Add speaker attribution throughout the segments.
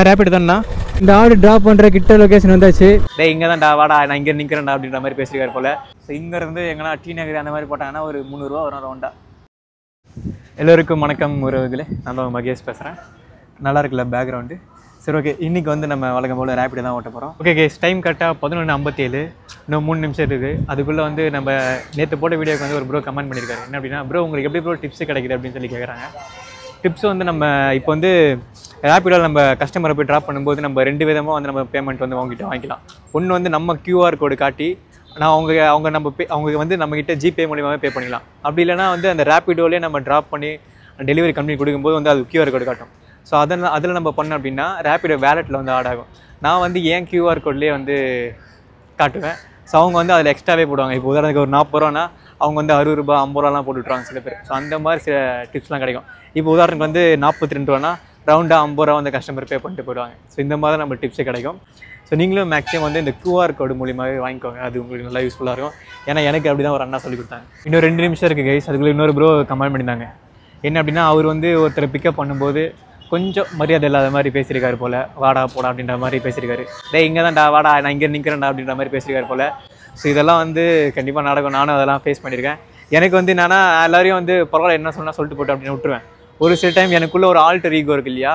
Speaker 1: Rapid தான்ண்ணா.
Speaker 2: இந்த order drop பண்ணுற கிட்ட லொக்கேஷன் வந்தாச்சு.
Speaker 1: டே இங்கே தான்டா வாடா, நான் இங்கே நிற்கிறேன்டா அப்படின்ற மாதிரி பேசியிருக்காரு போல். ஸோ இங்கேருந்து எங்கன்னா டி நகர் அந்த மாதிரி போட்டாங்கன்னா ஒரு 300 ரூபா வரும் ரவுண்டா. எல்லோருக்கும் வணக்கம் உறவுகளே, நான் தான் மகேஷ் பேசுகிறேன். நல்லா இருக்குல்ல பேக்ரவுண்டு? சரி ஓகே, இன்றைக்கி வந்து நம்ம வழக்கம் போல் ரேபிட் தான் ஓட்ட போகிறோம். ஓகே கேஸ், டைம் கரெக்டாக 11:57, இன்னும் 3 நிமிஷம் இருக்குது. அதுக்குள்ளே வந்து நம்ம நேற்று போட்ட வீடியோக்கு வந்து ஒரு ப்ரோ கமெண்ட் பண்ணியிருக்காரு. என்ன அப்படின்னா, ப்ரோ உங்களுக்கு எப்படி ப்ரோ டிப்ஸ் கிடைக்குது அப்படின்னு சொல்லி கேட்குறாங்க. டிப்ஸ் வந்து நம்ம இப்போ வந்து ரேபிடோவில் நம்ம கஸ்டமரை போய் ட்ராப் பண்ணும்போது நம்ம 2 விதமாக வந்து நம்ம பேமெண்ட் வந்து அவங்ககிட்ட வாங்கிக்கலாம். ஒன்று வந்து நம்ம QR கோடு காட்டி நான் அவங்க அவங்க வந்து நம்மகிட்ட ஜிபே மூலியமாகவே பே பண்ணிக்கலாம். அப்படி இல்லைனா வந்து அந்த ரேபிடோலேயே நம்ம ட்ராப் பண்ணி டெலிவரி கம்பெனி கொடுக்கும்போது வந்து அது QR கோடு காட்டும். ஸோ அதில் நம்ம பண்ணோம் அப்படின்னா ரேபிடோ வேலெட்டில் வந்து ஆட் ஆகும். நான் வந்து ஏன் QR கோட்லேயே வந்து காட்டுவேன். ஸோ அவங்க வந்து அதில் எக்ஸ்ட்ராவே போடுவாங்க. இப்போ உதாரணத்துக்கு ஒரு 40 ரூபானா அவங்க வந்து 60 ரூபா 50 ரூபாலாம் போட்டு விட்ருவாங்க சில பேர். ஸோ அந்த மாதிரி சில டிப்ஸ்லாம் கிடைக்கும். இப்போ உதாரணத்துக்கு வந்து 42 ரூபானா ரவுண்டாக 50 ரூபா வந்து கஸ்டமர் பே பண்ணிட்டு போயிடுவாங்க. ஸோ இந்த மாதிரி நம்ம டிப்ஸே கிடைக்கும். ஸோ நீங்களும் மேக்ஸிமம் வந்து இந்த QR கோடு மூலியமாகவே வாங்கிக்கோங்க. அது உங்களுக்கு நல்லா யூஸ்ஃபுல்லாக இருக்கும். ஏன்னா எனக்கு அப்படி தான் ஒரு அண்ணா சொல்லி கொடுத்தாங்க. இன்னும் 2 நிமிஷம் இருக்குது கைஸ். அதுக்குள்ளே இன்னொரு ப்ரோ கமெண்ட் பண்ணியிருந்தாங்க. என்ன அப்படின்னா, அவர் வந்து ஒருத்தரை பிக்கப் பண்ணும்போது கொஞ்சம் மரியாதை இல்லாத மாதிரி பேசியிருக்காரு போல். வாடா போடா அப்படின்ற மாதிரி பேசியிருக்காரு. டே இங்கே தான்டா வாடா, நான் இங்கே நிற்கிறேன்டா அப்படின்ற மாதிரி பேசியிருக்காரு போல். ஸோ இதெல்லாம் வந்து கண்டிப்பாக நடக்கும். நானும் அதெல்லாம் ஃபேஸ் பண்ணியிருக்கேன். எனக்கு வந்து என்னன்னா, எல்லாரையும் வந்து பரவாயில்ல என்ன சொன்னால் சொல்லிட்டு போட்டு அப்படின்னு விட்டுருவேன். ஒரு சில டைம் எனக்குள்ளே ஒரு ஆல்டர் ஈகோ இருக்கு இல்லையா,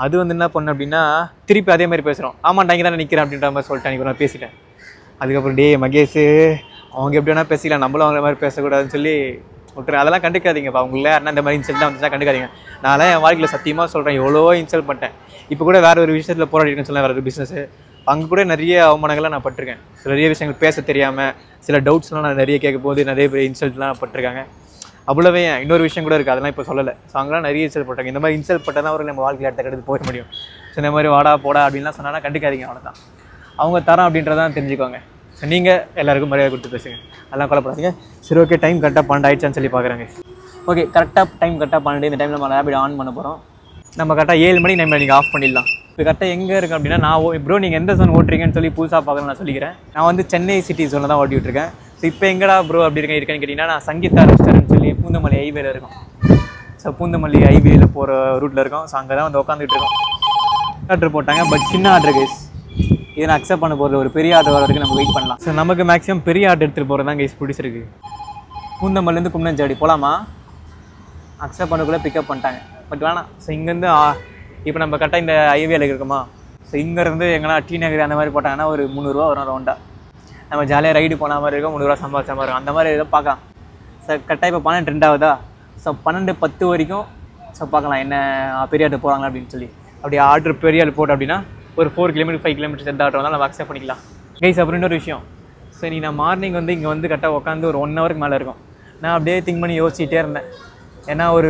Speaker 1: அது வந்து என்ன பண்ண அப்படின்னா திருப்பி அதே மாதிரி பேசுகிறோம். ஆமாண்டா இங்கே தானே நிற்கிறேன் அப்படின்ற மாதிரி சொல்லிட்டு அன்றைக்கி நான் பேசிட்டேன். அதுக்கப்புறம் டே மகேஷ் அவங்க எப்படி வேணால் பேசிக்கலாம், நம்மளும் அவங்கள மாதிரி பேசக்கூடாதுன்னு சொல்லி விட்டுறேன். அதெல்லாம் கண்டுக்காதீங்கப்பா. அவங்களே யாருன்னா இந்த மாதிரி இன்சல்ட் தான் வந்துச்சுன்னா கண்டுக்காதீங்க. நான்லாம் என் வாழ்க்கையில் சத்தியமாக சொல்கிறேன், எவ்வளோ இன்சல்ட் பண்ணிட்டேன். இப்போ கூட வேறு ஒரு விஷயத்தில் போராடிருக்கேன்னு சொல்ல, வேறு ஒரு பிஸ்னஸ், அங்கே கூட நிறைய அவமானங்கள்லாம் நான் பட்டிருக்கேன். சில நிறைய விஷயங்கள் பேச தெரியாமல் சில டவுட்ஸ்லாம் நான் நிறைய கேட்கும் போது நிறைய பேர் இன்சல்ட்லாம் பட்டிருக்காங்க. அவ்வளோவே இன்னொரு விஷயம் கூட இருக்குது, அதெல்லாம் இப்போ சொல்லலை. ஸோ அங்கெல்லாம் நிறைய இன்சல்ட் பட்டாங்க. இந்த மாதிரி இன்சல்ட் பட்டால் தான் அவர்கள் நம்ம வாழ்க்கையில் அடுத்த கடுத்து போக முடியும். ஸோ இந்த மாதிரி வாடா போடா அப்படின்லாம் சொன்னால் கண்டுக்காதீங்க. அவ்வளோதான், அவங்க தரம் அப்படின்றதான் தெரிஞ்சுக்கோங்க. ஸோ நீங்கள் எல்லாருக்கும் மரியாதை கொடுத்து பேசுங்க, அதெல்லாம் கொல்லப்படாதீங்க. சரி ஓகே, டைம் கரெக்டாக 12 ஆயிடுச்சான்னு சொல்லி பார்க்குறாங்க. ஓகே, கரெக்டாக டைம் கரெக்டாக 12. இந்த டைமில் நம்ம ரேபிட் ஆன் பண்ண போகிறோம். நம்ம கரெக்டாக 7 மணி டைமில் நீங்கள் ஆஃப் பண்ணிடலாம். இப்போ கரெக்டாக எங்கே இருக்குது அப்படின்னா, நான் ப்ரோ நீங்கள் எந்த ஜோன் ஓட்டுறீங்கன்னு சொல்லி புதுசாக பார்க்கணும் நான் சொல்லிக்கிறேன். நான் வந்து சென்னை சிட்டி ஜோனில் தான் ஓட்டி விட்டுருக்கேன். ஸோ இப்போ எங்கடா ப்ரோ அப்படி இருக்கேன்னு கேட்டிங்கன்னா, நான் சங்கீதா ரெஸ்டாரண்ட் சொல்லி பூந்தமல்லி ஹைவேல இருக்கும். ஸோ பூந்தமல்லி ஹைவேல போகிற ரூட்டில் இருக்கும். ஸோ அங்கே தான் வந்து உட்காந்துட்டு இருக்கோம். ஆர்டர் போட்டாங்க, பட் சின்ன ஆர்டர் கைஸ். இதை நான் அக்செப்ட் பண்ண போகிறது, ஒரு பெரிய ஆர்டர் வரதுக்கு நம்ம வெயிட் பண்ணலாம். ஸோ நமக்கு மேக்ஸிமம் பெரிய ஆர்டர் எடுத்துகிட்டு போகிறது தான் கைஸ் பிடிச்சிருக்கு. பூந்தமல்லிலேருந்து கும்னஞ்சாடி போகலாமா? அக்செப்ட் பண்ணக்குள்ளே பிக்கப் பண்ணிட்டாங்க, பட் வேணாம். ஸோ இங்கேருந்து இப்போ நம்ம கரெக்டாக இந்த ஹைவேல இருக்குமா, ஸோ இங்கேருந்து எங்கன்னா டி நகர் அந்த மாதிரி போட்டாங்கன்னா ஒரு 300 ரூபா வரும் ரவுண்டாக. நம்ம ஜாலியாக ரைடு போன மாதிரி இருக்கும், 300 ரூபா சம்பாதிச்ச மாதிரி இருக்கும். அந்த மாதிரி இதை பார்க்கலாம். ஸோ கரெக்டாக இப்போ 12 ஆகுதா, ஸோ 12:10 வரைக்கும் ஸோ பார்க்கலாம் என்ன பெரிய ஆர்டர் போகிறாங்களா அப்படின்னு சொல்லி. அப்படி ஆர்டர் பெரிய ஆர்டர் போட்டோம் அப்படின்னா ஒரு 4 கிலோமீட்டர் 5 கிலோமீட்டர்ஸ் எந்த ஆர்டர் வந்தாலும் நம்ம அக்செப்ட் பண்ணிக்கலாம் கைஸ். அப்புறம் இன்னொரு விஷயம், சரி நான் மார்னிங் வந்து இங்கே வந்து கரெக்டாக உட்காந்து ஒரு 1 ஹவருக்கு மேலே இருக்கும். நான் அப்படியே திங்க் பண்ணி யோசிச்சுட்டே இருந்தேன். ஏன்னா ஒரு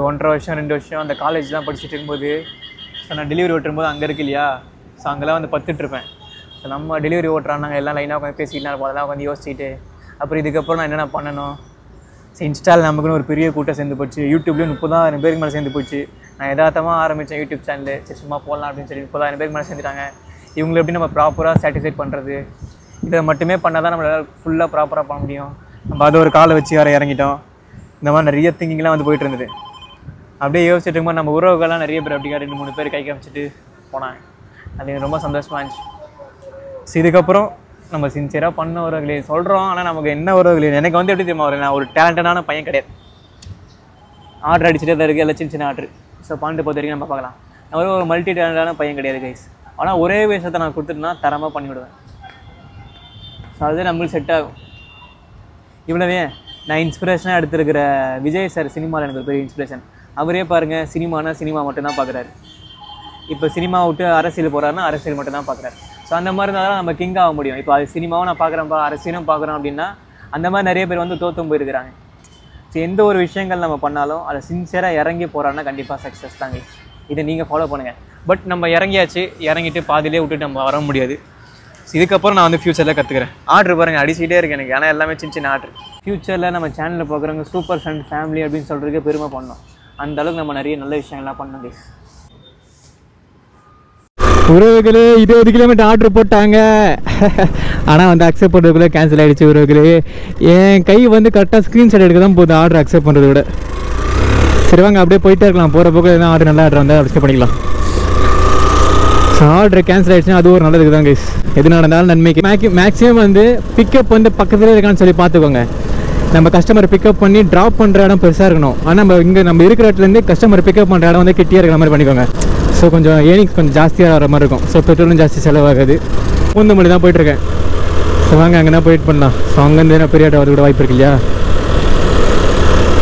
Speaker 1: 1.5 வருஷம் 2 வருஷம் அந்த காலேஜ்லாம் படிச்சுட்டு இருக்கும்போது, ஸோ நான் டெலிவரி ஓட்டும்போது அங்கே இருக்கு இல்லையா, ஸோ அங்கெல்லாம் வந்து பத்துட்ருப்பேன். ஸோ நம்ம டெலிவரி ஓட்டுறாங்க நாங்கள் எல்லாம் லைனாக உட்காந்து பேசிக்கிட்டு இருப்போம். அதெல்லாம் உட்காந்து யோசிச்சுட்டு அப்புறம் இதுக்கப்புறம் நான் என்னென்ன பண்ணணும். ஸோ இன்ஸ்டாவில் நமக்குன்னு ஒரு பெரிய கூட்டம் சேர்ந்து போச்சு. யூடியூப்லேயும் 30,000 பேருக்கு மேலே சேர்ந்து போச்சு. நான் யதார்த்தமாக ஆரம்பித்தேன் யூடியூப் சேனல், சரி சும்மா போடலாம் அப்படின்னு சொல்லி 30,000 பேருக்கு மேலே சேர்ந்துட்டாங்க. இவங்களை எப்படி நம்ம ப்ராப்பராக சாட்டிஸ்ஃபைட் பண்ணுறது, இதை மட்டுமே பண்ணால் தான் நம்மளால் ஃபுல்லாக ப்ராப்பராக பண்ண முடியும். நம்ம அதை ஒரு காலை வச்சு வேறு இறங்கிட்டோம். இந்த மாதிரி நிறைய திங்கிங்லாம் வந்து போயிட்டு இருந்தது. அப்படியே யோசிச்சுட்டு இருக்கும்போது நம்ம உறவுகள்லாம் நிறைய பேர் அப்படிக்கா 2-3 பேர் கை காமிச்சிட்டு போனாங்க. அது எனக்கு ரொம்ப சந்தோஷமாக இருந்துச்சு. ஸோ இதுக்கப்புறம் நம்ம சின்சியராக பண்ண உறவுகளே சொல்கிறோம். ஆனால் நமக்கு என்ன உறவுகளே, எனக்கு வந்து எப்படி தெரியுமா, நான் ஒரு டேலண்டடான பையன் கிடையாது. ஆர்டர் அடிச்சுட்டே தான் இருக்குது, எல்லாம் சின்ன சின்ன ஆர்டர். ஸோ 12 வரைக்கும் நம்ம பார்க்கலாம். நான் ஒரு மல்டி டேலண்டான பையன் கிடையாது கைஸ். ஆனால் ஒரே விஷயத்தை நான் கொடுத்துட்டுனா தரமாக பண்ணிவிடுவேன். ஸோ அது நம்மளுக்கு செட் ஆகும். இவ்வளவே நான் இன்ஸ்பிரேஷனாக எடுத்துருக்கிற விஜய் சார் சினிமாவில் எனக்கு ஒரு பெரிய இன்ஸ்பிரேஷன். அவரே பாருங்கள், சினிமா மட்டும்தான் பார்க்குறாரு. இப்போ சினிமா விட்டு அரசியல் போகிறாருன்னா அரசியல் மட்டும்தான் பார்க்குறாரு. ஸோ அந்த மாதிரி இருந்தால் தான் நம்ம கிங் ஆக முடியும். இப்போ அது சினிமாவும் நான் பார்க்குறேன்ப்பா, அரசியலும் பார்க்குறோம் அப்படின்னா அந்த மாதிரி நிறைய பேர் வந்து தோற்றும் போயிருக்கிறாங்க. ஸோ எந்த ஒரு விஷயங்கள் நம்ம பண்ணாலும் அதை சின்சியராக இறங்கி போகிறான்னா கண்டிப்பாக சக்ஸஸ் தாங்க. இதை நீங்கள் ஃபாலோ பண்ணுங்கள். பட் நம்ம இறங்கிட்டு பாதியிலே விட்டுட்டு நம்ம வர முடியாது. ஸோ இதுக்கப்புறம் நான் வந்து ஃப்யூச்சரில் கற்றுக்கிறேன். ஆர்டர் பாருங்கள் அடிச்சுட்டே இருக்கேன் எனக்கு. ஆனால் எல்லாமே சின்ன சின்ன ஆர்டர். ஃப்யூச்சரில் நம்ம சேனலில் பார்க்குறவங்க சூப்பர் சன் ஃபேமிலி அப்படின்னு சொல்கிறதுக்கு பெருமை பண்ணோம். அந்த அளவுக்கு நம்ம நிறைய நல்ல விஷயங்கள்லாம் பண்ணோம்.
Speaker 2: உறவுகளே 20 கிலோமீட்டர் ஆர்டர் போட்டாங்க. ஆனால் வந்து அக்செப்ட் பண்ணுறதுக்குள்ளே கேன்சல் ஆகிடுச்சு உறவுகளே. என் கை வந்து கரெக்டாக ஸ்க்ரீன்ஷாட் எடுக்க தான் போகுது ஆர்டர் அக்செப்ட் பண்ணுறத விட. சரி வாங்க அப்படியே போயிட்டே இருக்கலாம். போகிற போக்கு எதுனா ஆர்டர் நல்லா ஆர்டர் வந்தால் அக்செப்ட் பண்ணிக்கலாம். ஆர்டர் கேன்சல் ஆகிடுச்சுன்னா அது ஒரு நல்லதுக்கு தான் கைஸ். எது நடந்தாலும் நன்மைக்கு. மேக்ஸிமம் வந்து பிக்கப் வந்து பக்கத்துலேயே இருக்கான்னு சொல்லி பார்த்துக்கோங்க. நம்ம கஸ்டமரை பிக்கப் பண்ணி ட்ராப் பண்ணுற இடம் பெருசாக இருக்கணும். ஆனால் நம்ம இருக்கிற இடத்துலேருந்து கஸ்டமரை பிக்கப் பண்ணுற இடம் வந்து கிட்டியாக இருக்கிற மாதிரி பண்ணிக்கோங்க. ஸோ கொஞ்சம் ஏர்னிங்ஸ் கொஞ்சம் ஜாஸ்தியாக வர மாதிரி இருக்கும். ஸோ பெட்ரோலும் ஜாஸ்தி செலவாகாது. பூந்தமல்லி தான் போயிட்டுருக்கேன். ஸோ வாங்க அங்கே தான் போயிட்டு பண்ணலாம். ஸோ அங்கேருந்து என்ன பெரிய ஆர்டர் கூட வாய்ப்பு இருக்கு இல்லையா?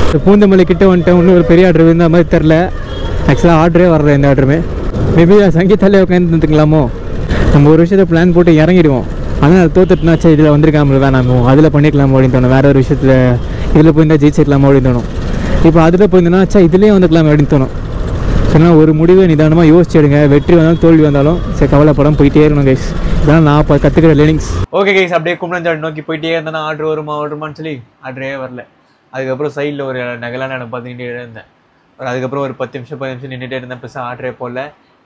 Speaker 2: ஸோ பூந்தமல்லி கிட்டே வந்துட்டேன். இன்னும் ஒரு பெரிய ஆர்டர் இருந்த மாதிரி தெரில. ஆக்சுவலாக ஆர்டரே வர்றது எந்த ஆர்டருமே. மேபி சங்கீதாலே உட்காந்துக்கலாமோ? நம்ம ஒரு விஷயத்தை பிளான் போட்டு இறங்கிடுவோம். ஆனால் அது தோத்துட்டுனாச்சா இதில் வந்திருக்காமல் வேணாமோ, அதில் பண்ணிக்கலாம் அப்படின்னு தோணும். வேறு ஒரு விஷயத்தில் இதில் போயிருந்தால் ஜெயிச்சிருக்கலாமா அப்படின்னு தோணும். இப்போ அதில் போயிருந்தோம்னாச்சா இதுலேயே வந்துக்கலாம் அப்படின்னு தோணும். சொன்னால் ஒரு முடிவை நிதானமாக யோசிச்சு எடுங்க. வெற்றி வந்தாலும் தோல்வி வந்தாலும் சரி கவலைப்படம் போயிட்டே இருக்கணும் கைஸ். இதெல்லாம் நான் இப்போ கற்றுக்கிற லேர்னிங்ஸ்.
Speaker 1: ஓகே கைஸ், அப்படியே கும்பலஞ்சாடு நோக்கி போயிட்டே இருந்தேன்னா ஆர்டர் வருமான்னு சொல்லி ஆர்டரே வரல. அதுக்கப்புறம் சைடில் ஒரு நகலான இடம் பார்த்துக்கிட்டே இருந்தேன். அதுக்கப்புறம் ஒரு 10 நிமிஷம் நின்றுட்டே இருந்தேன். பெருசாக ஆர்டரே போடல.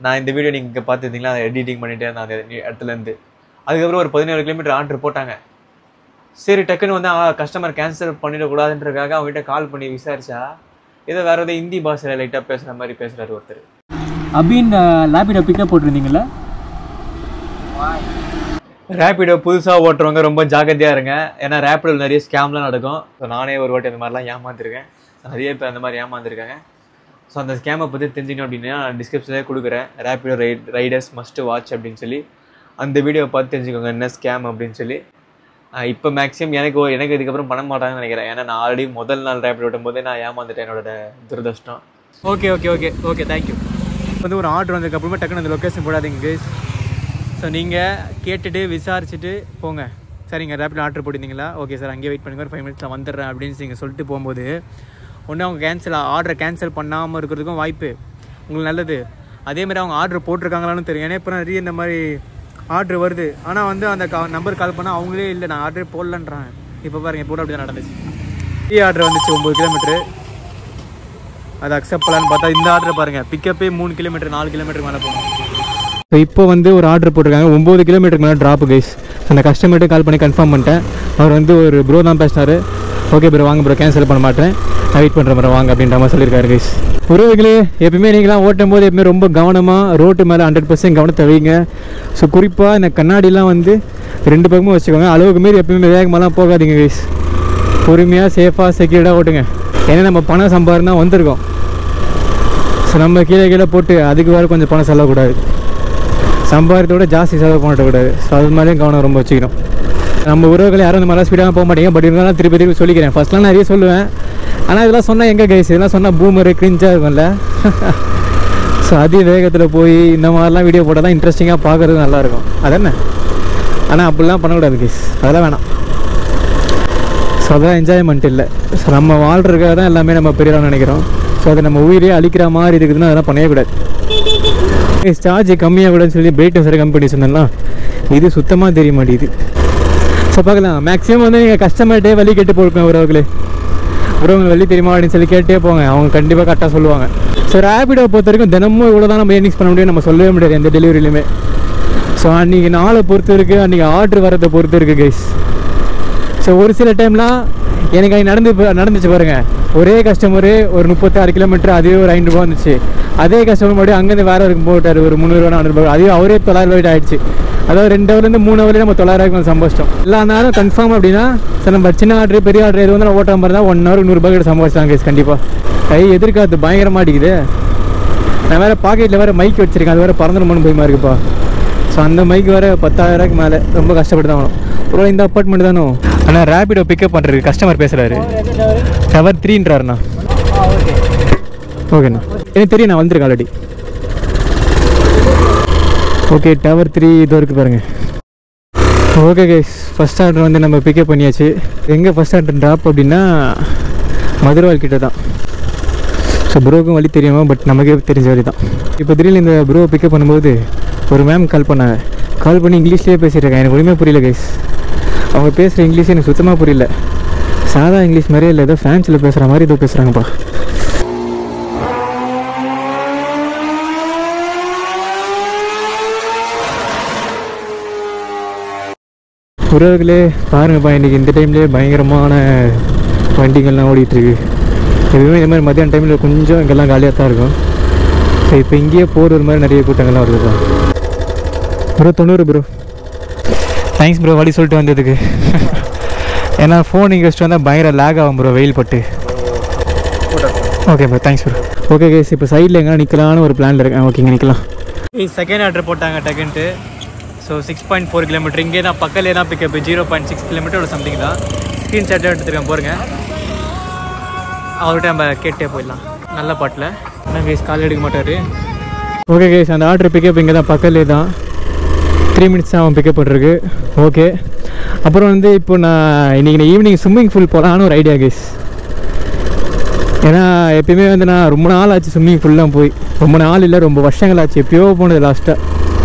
Speaker 1: நான் இந்த வீடியோ நீங்கள் பார்த்துருந்தீங்களா, அதை எடிட்டிங் பண்ணிகிட்டே இருந்தேன் அந்த இடத்துலேருந்து. அதுக்கப்புறம் ஒரு 17 கிலோமீட்டர் ஆர்டர் போட்டாங்க. சரி டக்குன்னு வந்து கஸ்டமர் கேன்சல் பண்ணிடக்கூடாதுன்றதுக்காக அவங்ககிட்ட கால் பண்ணி விசாரிச்சா ஏதோ வேறு ஏதோ ஹிந்தி பாஷையில் லைட்டாக பேசுகிற மாதிரி பேசுகிறாரு ஒருத்தர்.
Speaker 2: அப்படின்னு ரேபிடோ பிக்கப் போட்டிருந்தீங்களா?
Speaker 1: ரேபிடோ புதுசாக ஓட்டுறவங்க ரொம்ப ஜாக்கிரதையாக இருங்க. ஏன்னா ரேபிடோவில் நிறைய ஸ்கேம்லாம் நடக்கும். ஸோ நானே ஒரு வாட்டி அந்த மாதிரிலாம் ஏமாந்துருக்கேன். நிறைய பேர் அந்த மாதிரி ஏமாந்துருக்காங்க. ஸோ அந்த ஸ்கேமை பற்றி தெரிஞ்சுக்கணும் அப்படின்னா நான் டிஸ்கிரிப்ஷன்லேயே கொடுக்குறேன். ரேபிடோ ரைடர்ஸ் மஸ்ட் வாட்ச் அப்படின்னு சொல்லி அந்த வீடியோவை பார்த்து தெரிஞ்சுக்கோங்க என்ன ஸ்கேம் அப்படின்னு சொல்லி. இப்போ மேக்ஸிமம் எனக்கு இதுக்கப்புறம் பண்ண மாட்டாங்கன்னு நினைக்கிறேன். ஏன்னா நான் ஆல்ரெடி முதல் நாள் ரேபிட் ஓட்டும் போதே நான் ஏமாந்துட்டேன். என்னோட துரதிருஷ்டம்.
Speaker 2: Okay thank you. வந்து ஒரு ஆர்டர் வந்ததுக்கப்புறமா டக்குன்னு அந்த லொக்கேஷன் போடாதீங்க கைஸ். ஸோ நீங்கள் கேட்டுட்டு விசாரிச்சுட்டு போங்க. சரிங்க ரேபிட் ஆர்டர் போட்டிருந்தீங்களா? ஓகே சார் அங்கேயே வெயிட் பண்ணுங்க, ஒரு 5 மினிட்ஸில் வந்துடுறேன் அப்படின்னு நீங்கள் சொல்லிட்டு போகும்போது ஒன்று அவங்க ஆர்டரை கேன்சல் பண்ணாமல் இருக்கிறதுக்கும் வாய்ப்பு உங்களுக்கு நல்லது. அதேமாதிரி அவங்க ஆர்டர் போட்டிருக்காங்களான்னு தெரியும். ஏன்னா இப்போ நிறைய இந்த மாதிரி ஆர்டர் வருது. ஆனால் வந்து அந்த நம்பர் கால் பண்ணால் அவங்களே இல்லை நான் ஆர்டரே போடலன்றாங்க. இப்போ பாருங்கள் இப்போ அப்படி தான் நடந்துச்சு. ஆர்டர் வந்துச்சு 9 கிலோமீட்ரு. அதை அக்செப்ட் பண்ணலான்னு பார்த்தா இந்த ஆர்டர் பாருங்கள் பிக்கப்பே 3 கிலோமீட்டர் 4 கிலோமீட்டருக்கு மேலே போகணும். ஸோ இப்போ வந்து ஒரு ஆர்டர் போட்டிருக்காங்க 9 கிலோமீட்டருக்கு மேலே ட்ராப்பு கைஸ். அந்த கஸ்டமர்கிட்ட கால் பண்ணி கன்ஃபார்ம் பண்ணிட்டேன். அவர் வந்து ஒரு ப்ரோ தான் பேசினார். ஓகே ப்ரோ வாங்க ப்ரோ கேன்சல் பண்ண மாட்டேன், நான் வெயிட் பண்ணுற மாதிரி வாங்க அப்படின்ற மாதிரி சொல்லியிருக்காரு கைஸ். உறவுகளே எப்பவுமே நீங்களாம் ஓட்டும் போது எப்பவுமே ரொம்ப கவனமாக ரோட்டு மேலே 100% கவனத்தை வைங்க. ஸோ குறிப்பாக இந்த கண்ணாடிலாம் வந்து 2 பக்கமும் வச்சுக்கோங்க. அளவுக்கு மாரி எப்பவுமே வேகமாகலாம் போகாதீங்க கைஸ். பொறுமையாக சேஃபாக செக்யூர்டாக ஓட்டுங்க. ஏன்னா நம்ம பணம் சம்பாதினா வந்திருக்கோம். ஸோ நம்ம கீழே போட்டு அதுக்கு வேறு கொஞ்சம் பணம் செல்லக்கூடாது. சம்பாதித்தோட ஜாஸ்தி செலவு பண்ணக்கூடாது. ஸோ அது மாதிரியும் கவனம் ரொம்ப வச்சுக்கணும். நம்ம உறவுகளை யாரும் இந்த மாதிரிலாம் ஸ்பீடாக போக மாட்டேங்க. பட் இருந்தாலும் திருப்பி சொல்லிக்கிறேன். ஃபஸ்ட்லாம் நிறைய சொல்லுவேன். ஆனால் இதெல்லாம் சொன்னால் எங்கே கைஸ், இதெல்லாம் சொன்னால் பூமரு கிரிஞ்சாக இருக்கும்ல. ஸோ அதி வேகத்தில் போய் இந்த மாதிரிலாம் வீடியோ போட்டால் தான் இன்ட்ரெஸ்டிங்காக பார்க்குறது நல்லாயிருக்கும். அதென்ன ஆனால் அப்படிலாம் பண்ணக்கூடாது கைஸ், அதெல்லாம் வேணாம். ஸோ அதெல்லாம் என்ஜாய்மெண்ட் இல்லை. ஸோ நம்ம வாழ்றதுக்காக தான் எல்லாமே நம்ம பெரியலாம் நினைக்கிறோம். ஸோ அதை நம்ம உயிரே அழிக்கிற மாதிரி இருக்குதுன்னா அதெல்லாம் பண்ணவே கூடாது. சார்ஜ் கம்மியாக கூடாதுன்னு சொல்லி பிரைட்னஸ் வேறு கம்மி பண்ணி சொன்னேன்னா இது சுத்தமாக தெரிய மாட்டேங்குது. ஸோ பார்க்கலாம். மேக்ஸிமம் வந்து நீங்கள் கஸ்டமர்கிட்டே வழி கேட்டு போயிருக்கோம் உறவுகளே. உறவுங்க வழி தெரியுமா அப்படின்னு சொல்லி கேட்டே போங்க, அவங்க கண்டிப்பாக கரெக்டாக சொல்லுவாங்க. ஸோ ரேபிடோ பொறுத்த வரைக்கும் தினமும் இவ்வளோ தான் நம்ம ஏர்னிங்ஸ் பண்ண முடியும் நம்ம சொல்லவே முடியாது எந்த டெலிவரியிலுமே. ஸோ அன்றைக்கி நாளை பொறுத்து இருக்குது, அன்றைக்கி ஆர்டர் வரதை பொறுத்து இருக்குது கைஸ். ஸோ ஒரு சில டைம்லாம் எனக்கு அன்றைக்கி நடந்துச்சு பாருங்கள். ஒரே கஸ்டமரு ஒரு 36 கிலோமீட்டர் அதே ஒரு 5 ரூபா வந்துச்சு. அதே கஸ்டமர் மறுபடியும் அங்கேருந்து வேறு இருக்கும் போட்டார் ஒரு 300 400 ரூபா. அதே அவரே 900 ரூபாய்ட்டு ஆயிடுச்சு. அதாவது 2 ஹவர்லேருந்து 3 ஹவர்லேயே நம்ம 900 ரூபாய்க்கு சம்பாதிச்சோம். எல்லா நேரம் கன்ஃபார்ம் அப்படின்னா சார் நம்ம சின்ன ஆர்டர் பெரிய ஆர்டர் எது வந்து நான் ஓட்டாமல் இருந்தால் 1 ஹவர் 100 ரூபாய்க்கு சம்பாதிச்சாங்க கைஸ். கண்டிப்பாக கை எதிர்காத்து பயங்கரமாட்டிக்குது. நான் வேறு பாக்கெட்டில் வேறு மைக் வச்சுருக்கேன். அது வேறு பறந்துடும் போய் இருக்குப்பா. ஸோ அந்த மைக் வேறு 10,000 ரூபாய்க்கு மேலே ரொம்ப கஷ்டப்பட்டு தான் ஆகணும். அப்புறம் இந்த அப்பார்ட்மெண்ட் தானோ. ஆனால் ரேபிடோ பிக்கப் பண்ணுறதுக்கு கஸ்டமர் பேசுகிறாரு. டவர் 3ன்றாருண்ணா. ஓகேண்ணா எனக்கு தெரியும், நான் வந்திருக்கேன் ஆல்ரெடி. ஓகே டவர் 3 இது இருக்குது பாருங்கள். ஓகே கைஸ் ஃபஸ்ட் ஆர்டர் வந்து நம்ம பிக்கப் பண்ணியாச்சு. எங்கே ஃபஸ்ட் ஆர்டர் ட்ராப் அப்படின்னா மதுரவால் கிட்ட தான். ஸோ ப்ரோவுக்கும் வழி தெரியுமா, பட் நமக்கே தெரிஞ்ச வழி தான். இப்போ திடீர்னு இந்த ப்ரோவை பிக்கப் பண்ணும்போது ஒரு மேம் கால் பண்ணாங்க. கால் பண்ணி இங்கிலீஷ்லேயே பேசிகிட்ருக்கேன். எனக்கு ஒன்றுமே புரியல கைஸ். அவங்க பேசுகிற இங்கிலீஷ் எனக்கு சுத்தமாக புரியல. சாதா இங்கிலீஷ் மாதிரியே இல்லை, ஏதோ ஃப்ரான்ஸில் பேசுகிற மாதிரி ஏதோ பேசுகிறாங்கப்பா. உறவுகளே பாருங்கப்பா, இன்றைக்கி இந்த டைம்லேயே பயங்கரமான வண்டிகள்லாம் ஓடிட்டுருக்கு. எப்பவுமே இந்த மாதிரி மத்தியான டைமில் கொஞ்சம் இங்கெல்லாம் காலியாக தான் இருக்கும். ஸோ இப்போ இங்கேயே போகிற மாதிரி நிறைய கூட்டங்கள்லாம் வருதுப்பா. Bro 90 bro. தேங்க்ஸ் ப்ரோ வழி சொல்லிட்டு வந்ததுக்கு. ஏன்னா ஃபோன் இங்கே வச்சுட்டு வந்தால் பயங்கர லேக் ஆகும் ப்ரோ வெயில் பட்டு. Okay bro thanks bro. Okay கேஸ் இப்போ சைடில் எங்கே நிற்கலான்னு ஒரு பிளானில் இருக்கேன். ஓகே இங்கே நிற்கலாம். செகண்ட் ஆர்டர் போட்டாங்க டக்குன்ட்டு. ஸோ 6.4 கிலோமீட்டர் இங்கே தான் பக்கத்துலேயே தான் பிக்கப். 0.6 கிலோமீட்டர் சம்திங் தான். ஸ்க்ரீன்ஷாட் எடுத்துருக்கேன் பாருங்க. அவர்கிட்ட நம்ம கேட்டே போயிடலாம். நல்ல பாட்டில் ஆனால் கேஸ் கால் எடுக்க மாட்டார். ஓகே கேஸ் அந்த ஆர்டர் பிக்கப் இங்கே தான் பக்கத்துலேயே தான். 3 மினிட்ஸ் அவன் பிக்கப் பண்ணிருக்கு. ஓகே அப்புறம் வந்து இப்போ நான் இன்றைக்கி ஈவினிங் ஸ்விம்மிங் பூல் போகலான்னு ஒரு ஐடியா கேஸ். ஏன்னா எப்பயுமே வந்து நான் ரொம்ப நாள் ஆச்சு ஸ்விம்மிங் பூல்லாம் போய். ரொம்ப நாள் இல்லை ரொம்ப வருஷங்கள் ஆச்சு. எப்பயோ போனது லாஸ்ட்டாக.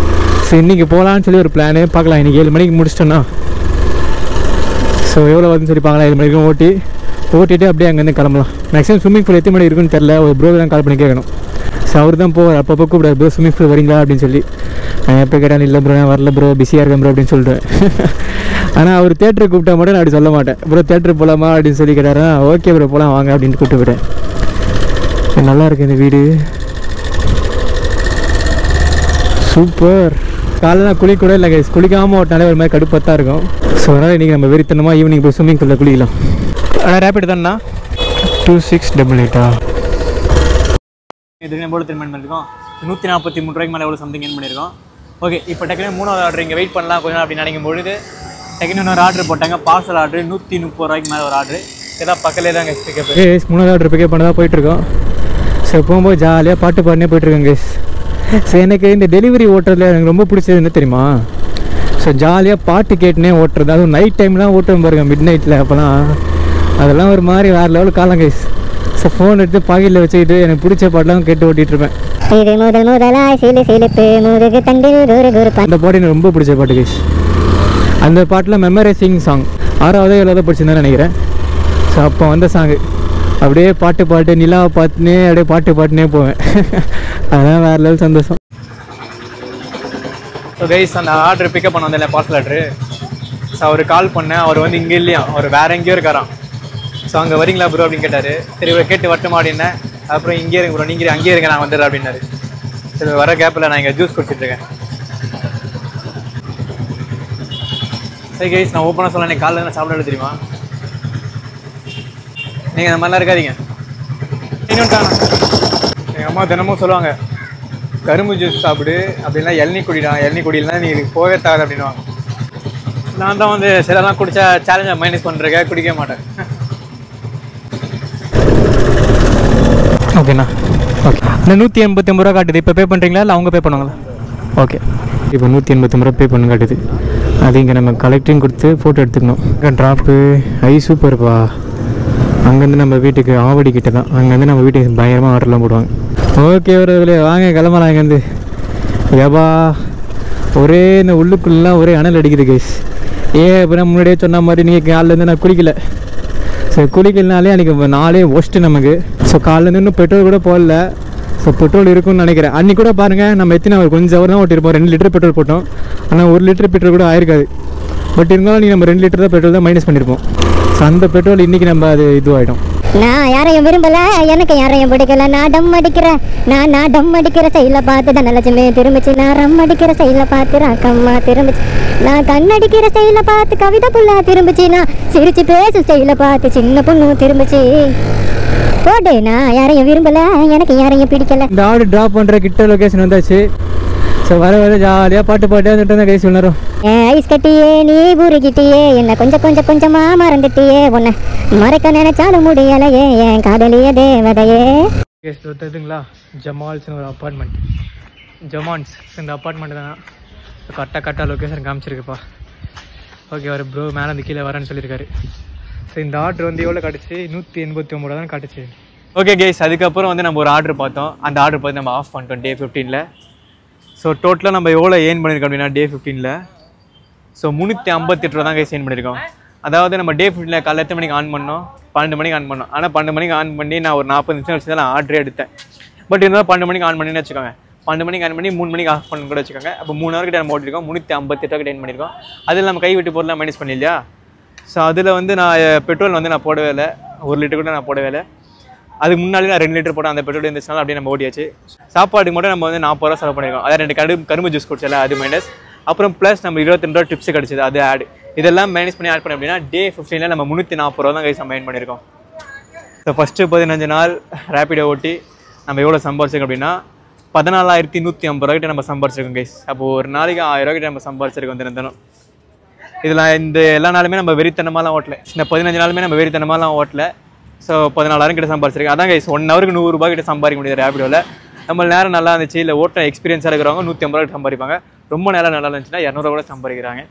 Speaker 2: ஸோ இன்றைக்கி போகலான்னு சொல்லி ஒரு பிளானு பார்க்கலாம். இன்றைக்கி 7 மணிக்கு முடிச்சிட்டோன்னா ஸோ எவ்வளோ வருதுன்னு சொல்லி பார்க்கலாம். 7 மணிக்கும் ஓட்டிட்டு அப்படியே அங்கேருந்து கிளம்பலாம். மேக்ஸிமம் ஸ்விம்மிங் பூல் எத்தனை மணி இருக்குன்னு தெரில. ஒரு ப்ரோ தான் கால் பண்ணி கேட்கணும். ஸோ அவர் தான் போவார். அப்பப்போ கூப்பிடாரு ப்ரோ ஸ்விம்மிங் பூல் வரீங்களா அப்படின்னு சொல்லி. நான் எப்போ கேட்டாலும் இல்லை ப்ரோ நான் வரல ப்ரோ பிஸியாக இருக்கேன் ப்ரோ அப்படின்னு சொல்லிட்டு. ஆனால் அவர் தேட்டருக்கு கூப்பிட்டா மட்டும் நான் அப்படி சொல்ல மாட்டேன். ப்ரோ தேட்டருக்கு போகலாமா அப்படின்னு சொல்லி கேட்டாரா ஓகே ப்ரோ போகலாம் வாங்க அப்படின்ட்டு கூப்பிட்டு போயிட்டேன். நல்லா இருக்கு இந்த வீடு சூப்பர். காலையில் நான் குளிக்கூட இல்லை கைஸ். குளிக்காமல் ஓட்டினாலே ஒரு மாதிரி கடுப்பாக தான் இருக்கும். ஸோ அதனால் இன்றைக்கி நம்ம வெறித்தனமாக ஈவினிங் போய் ஸ்விம்மிங் பூலில் குளிக்கலாம். ஆனால் ரேப்பிட் தான்ண்ணா 2688 இதுக்கு எவ்வளோ திரும்ப பண்ணியிருக்கோம். 143 ரூபாய்க்கு மேலே எவ்வளோ சம்திங் என் பண்ணியிருக்கோம். ஓகே இப்போ டக்குனு 3வது ஆர்டர் இங்கே வெயிட் பண்ணலாம் கொஞ்சம் அப்படின்னு நினைக்கும் பொழுது டக்குனு இன்னொரு ஆர்டர் போட்டாங்க. பார்சல் ஆர்டர் 130 ரூபாய்க்கு மேலே ஒரு ஆர்டர். ஏதாவது பக்கத்துலேயே தான் கேஸ் பிக்கப். கேஸ் 3வது ஆர்டர் பிக்கப் பண்ண தான் போயிட்டுருக்கோம். ஸோ போகும்போது ஜாலியாக பாட்டு பாடினே போயிட்டுருக்கேன் கேஸ். ஸோ எனக்கு இந்த டெலிவரி ஓட்டுறதுல எனக்கு ரொம்ப பிடிச்சது என்ன தெரியுமா. ஸோ ஜாலியாக பாட்டு கேட்டுனே ஓட்டுறது. அதுவும் நைட் டைம்லாம் ஓட்டுவேன் பாருங்க மிட் நைட்டில். அப்போலாம் அதெல்லாம் ஒரு மாதிரி வேறு லெவல் காலம் கைஸ். ஸோ ஃபோன் எடுத்து பாக்கெட்டில் வச்சுக்கிட்டு எனக்கு பிடிச்ச பாட்டெலாம் கேட்டு ஓட்டிகிட்ருப்பேன். அந்த பாட்டு எனக்கு ரொம்ப பிடிச்ச பாட்டு கைஸ். அந்த பாட்டில் மெமரைசிங் சாங் 6வது 7வது படிச்சிருந்தேன்னு நினைக்கிறேன். ஸோ அப்போ வந்த சாங்கு அப்படியே பாட்டு நிலாவை பார்த்துனே அப்படியே பாட்டுனே போவேன். அதெல்லாம் வேறு லெவல் சந்தோஷம். ஸோ கைஸ் அந்த ஆர்டர் பிக்கப் பண்ண வந்தில்ல பார்சல் ஆர்டரு. ஸோ அவர் கால் பண்ணேன். அவர் வந்து இங்கே இல்லையா அவர் வேறு எங்கேயோ இருக்காராம். ஸோ அங்கே வரீங்களா ப்ரோ அப்படின்னு கேட்டார். சரி இவரை கேட்டு வரட்டுமா அப்படின்னேன். அப்புறம் இங்கே இருங்க ப்ரோ நீங்கள் அங்கேயே இருங்க நான் வந்துடுறேன் அப்படின்னாரு. சரி வர கேப்பில் நான் இங்கே ஜூஸ் குடிச்சிட்ருக்கேன். சரி கைஸ் நான் ஓப்பனாக சொல்ல நீங்கள் காலையில் சாப்பிட தெரியுமா. நீங்கள் அந்த மாதிரிலாம் இருக்காதீங்க. இன்னொன்ட்டாண்ணா எங்கள் அம்மா தினமும் சொல்லுவாங்க கரும்பு ஜூஸ் சாப்பிடு அப்படின்னா இளநீ குடியில்னா நீங்கள் போகவே தேவை அப்படின்வாங்க. நான் தான் வந்து சிலலாம் குடித்தா சேலஞ்சை மைனஸ் பண்ணுறேன் குடிக்க மாட்டேன். ஓகேண்ணா ஓகே இந்த 189 ரூபா காட்டுது. இப்போ பே பண்ணுறீங்களா இல்லை அவங்க பே பண்ணுவாங்களா. ஓகே இப்போ 189 ரூபா பே பண்ண காட்டுது. அது இங்கே நம்ம கலெக்டிங் கொடுத்து ஃபோட்டோ எடுத்துக்கணும். ட்ராப்பு சூப்பர்ப்பா. அங்கேருந்து நம்ம வீட்டுக்கு ஆவடி கிட்ட தான். அங்கேருந்து நம்ம வீட்டுக்கு பயங்கரமாக ஆர்டர்லாம் போடுவாங்க. ஓகே ஒரு வாங்க கிளம்பலாம். இங்கேருந்து ஏபா ஒரே இந்த உள்ளுக்குள்ளெலாம் ஒரே அனல் அடிக்குது கைஸ். அப்படின்னா முன்னாடியே சொன்ன மாதிரி நீங்கள் காலிலேருந்து நான் குளிக்கல. ஸோ குளிக்கலனாலே அன்றைக்கி நாளே ஒஸ்ட்டு நமக்கு. ஸோ காலிலேருந்து இன்னும் பெட்ரோல் கூட போடல. ஸோ பெட்ரோல் இருக்குன்னு நினைக்கிறேன். அன்றைக்கி கூட பாருங்கள் நம்ம எத்தனை ஒரு கொஞ்சம் ஹவர் தான் ஓட்டிருப்போம். 2 லிட்டர் பெட்ரோல் போட்டோம். ஆனால் 1 லிட்டர் பெட்ரோல் கூட ஆயிருக்காது. பட் இருந்தாலும் நீங்கள் நம்ம 2 லிட்டர் தான் பெட்ரோல் தான் மைனஸ் பண்ணியிருப்போம். ஸோ அந்த பெட்ரோல் இன்றைக்கி நம்ம அது இதுவாகிடும்.
Speaker 3: நான் யாரையும் விரும்பல எனக்கு யாரையும் பிடிக்கல. நான் டம் அடிக்கிற செயல பார்த்து தனலட்சுமி திரும்பிச்சு. நான் ரம் அடிக்கிற செயல பார்த்து ராக்கம்மா திரும்பிச்சு. நான் கண்ணடிக்கிற செயல பார்த்து கவிதை புள்ளா திரும்பிச்சு. நான் சிரிச்சு பேசு செயல பார்த்து சின்ன பொண்ணு திரும்பிச்சு. போடு நான் யாரையும் விரும்பல எனக்கு யாரையும் பிடிக்கல.
Speaker 2: இந்த ஆர்டர் ட்ராப் பண்ணுற கிட்ட லொக்கேஷன் வந்தாச்சு. ஸோ வர ஜாலியாக பாட்டு வந்துட்டு கை சொன்னாரோ.
Speaker 3: ஐஸ் கட்டியே நீ ஊருகிட்டியே என்ன கொஞ்சமா மறந்துட்டியே. உன்னை மறைக்க நினைச்சாலும் முடியலையே என் காதலிய தேவதையே.
Speaker 2: ஒருத்ததுங்களா ஜமால்ஸ்னு ஒரு அப்பார்ட்மெண்ட். ஜமான்ஸ் இந்த அப்பார்ட்மெண்ட் தான். கரெக்டாக லொக்கேஷன் காமிச்சிருக்குப்பா. ஓகே ஒரு ப்ரோ மேலே அந்த கீழே வரேன்னு சொல்லியிருக்காரு. ஸோ இந்த ஆர்டர் வந்து எவ்வளோ காட்டுச்சு 189 தான் காட்டுச்சு. ஓகே கேஸ் அதுக்கப்புறம் வந்து நம்ம ஒரு ஆர்டர் பார்த்தோம். அந்த ஆர்டர் பார்த்து நம்ம ஆஃப் பண்ணிட்டோம் டே 15ல். ஸோ டோட்டலாக நம்ம எவ்வளோ ஏர்ன் பண்ணியிருக்கோம் அப்படின்னா டே 15ல் ஸோ 358 ரூபா தான் கைஸ் ஏர்ன் பண்ணியிருக்கோம். அதாவது நம்ம டே 15ல் காலையில் எத்தனை மணிக்கு ஆன் பண்ணோம் 12 மணிக்கு ஆன் பண்ணோம். ஆனால் 12 மணிக்கு ஆன் பண்ணி நான் ஒரு 40 நிமிஷம் வச்சு தான் நான் ஆர்டரே எடுத்தேன். பட் இருந்தாலும் 12 மணிக்கு ஆன் பண்ணின்னு வச்சுக்கோங்க. 12 மணிக்கு ஆன் பண்ணி 3 மணிக்கு ஆஃப் பண்ணி கூட வச்சுக்கோங்க. அப்போ 3 ஹவர் கிட்ட நம்ம ஓட்டிருக்கோம். 358 ரூபா ஏர்ன் பண்ணியிருக்கோம். அதில் நம்ம கை விட்டு பொருளாக மைனஸ் பண்ணி இல்லையா. ஸோ அதில் வந்து நான் பெட்ரோல் வந்து நான் போடவே இல்லை. 1 லிட்டர் கூட நான் போடவே இல்லை. அதுக்கு முன்னாடி நான் 2 லிட்டர் போட்டேன். அந்த பெட்ரோல் இருந்துச்சுனால அப்படியே நம்ம ஓடியாச்சு. சாப்பாடுக்கு மட்டும் நம்ம வந்து 40 ரூபா செலவு பண்ணியிருக்கோம். அதாவது 2 கரும்பு ஜூஸ் குடிச்சல அது மைனஸ்.
Speaker 1: அப்புறம் ப்ளஸ் நம்ம 22 ரூபா டிப்ஸ் கிடச்சிது, அது ஆடு. இதெல்லாம் மேனேஜ் பண்ணி ஆட் பண்ண அப்படின்னா டே 15 நம்ம 340 ரூபா தான் கைஸ் நம்ம ஏர்ன் பண்ணியிருக்கோம். ஸோ ஃபஸ்ட்டு 15 நாள் ரேப்பிடோ ஓட்டி நம்ம எவ்வளோ சம்பாரிச்சிருக்கோம் அப்படின்னா 14,150 ரூபா கிட்ட நம்ம சம்பாரிச்சிருக்கோம் கைஸ். அப்போது ஒரு நாளைக்கு 1000 ரூபா கிட்ட நம்ம சம்பாரிச்சிருக்கோம் தினம். இதில் இந்த எல்லா நாளுமே நம்ம வெறித்தனமாலாம் ஓட்டல, இந்த 15 நாளுமே நம்ம வெறித்தனமாலாம் ஓட்டல. ஸோ 14,000 கிட்ட சம்பாரிச்சிருக்கேன். அதான் கைஸ் 1 ஹவருக்கு 100 ரூபா கிட்ட சம்பாதிக்க முடியாது ரேப்பிடோவில். நம்ம நேரம் நல்லா இருந்துச்சு, இல்லை ஓட்ட எக்ஸ்பீரியன்ஸாக இருக்கிறவங்க 150 ரூபா சம்பாதிப்பாங்க. ரொம்ப நேரம் நல்லா இருந்துச்சுன்னா 200 கூட சம்பாதிக்கிறாங்க.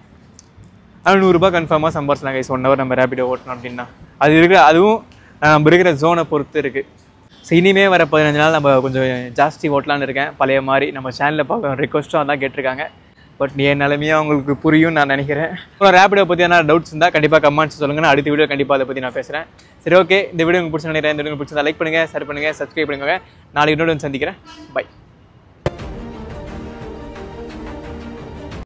Speaker 1: ஆனால் 100 ரூபா கன்ஃபார்மாக சம்பாரிச்சலாம் கைஸ் 1 ஹவர் நம்ம ரேப்பிடோ ஓட்டணும் அப்படின்னா. அது இருக்கிற அதுவும் நம்ம இருக்கிற ஜோனை பொறுத்து இருக்குது. ஸோ இனிமே வர 15 நாள் நம்ம கொஞ்சம் ஜாஸ்தி ஓட்டலான்னு இருக்கேன். பழைய மாதிரி நம்ம சேனலில் பார்க்க ரிக்வஸ்ட்டும் அதான் கேட்டிருக்காங்க. பட் என் நிலைமையாக உங்களுக்கு புரியும் நான் நினைக்கிறேன். அப்புறம் ரேப்பிடோ பற்றி என்ன டவுட்ஸ் இருந்தால் கண்டிப்பாக கமெண்ட்ஸ் சொல்லுங்கள். நான் அடுத்த வீடியோ கண்டிப்பாக அதை பற்றி நான் பேசுகிறேன். சரி, ஓகே. இந்த வீடியோ உங்களுக்கு பிடிச்ச நினைக்கிறேன். இந்த வீடியோ பிடிச்சதா லைக் பண்ணுங்கள், ஷேர் பண்ணுங்கள், சப்ஸ்கிரைப் பண்ணுங்கள். நாளைக்கு இன்னொரு சந்திக்கிறேன். பை.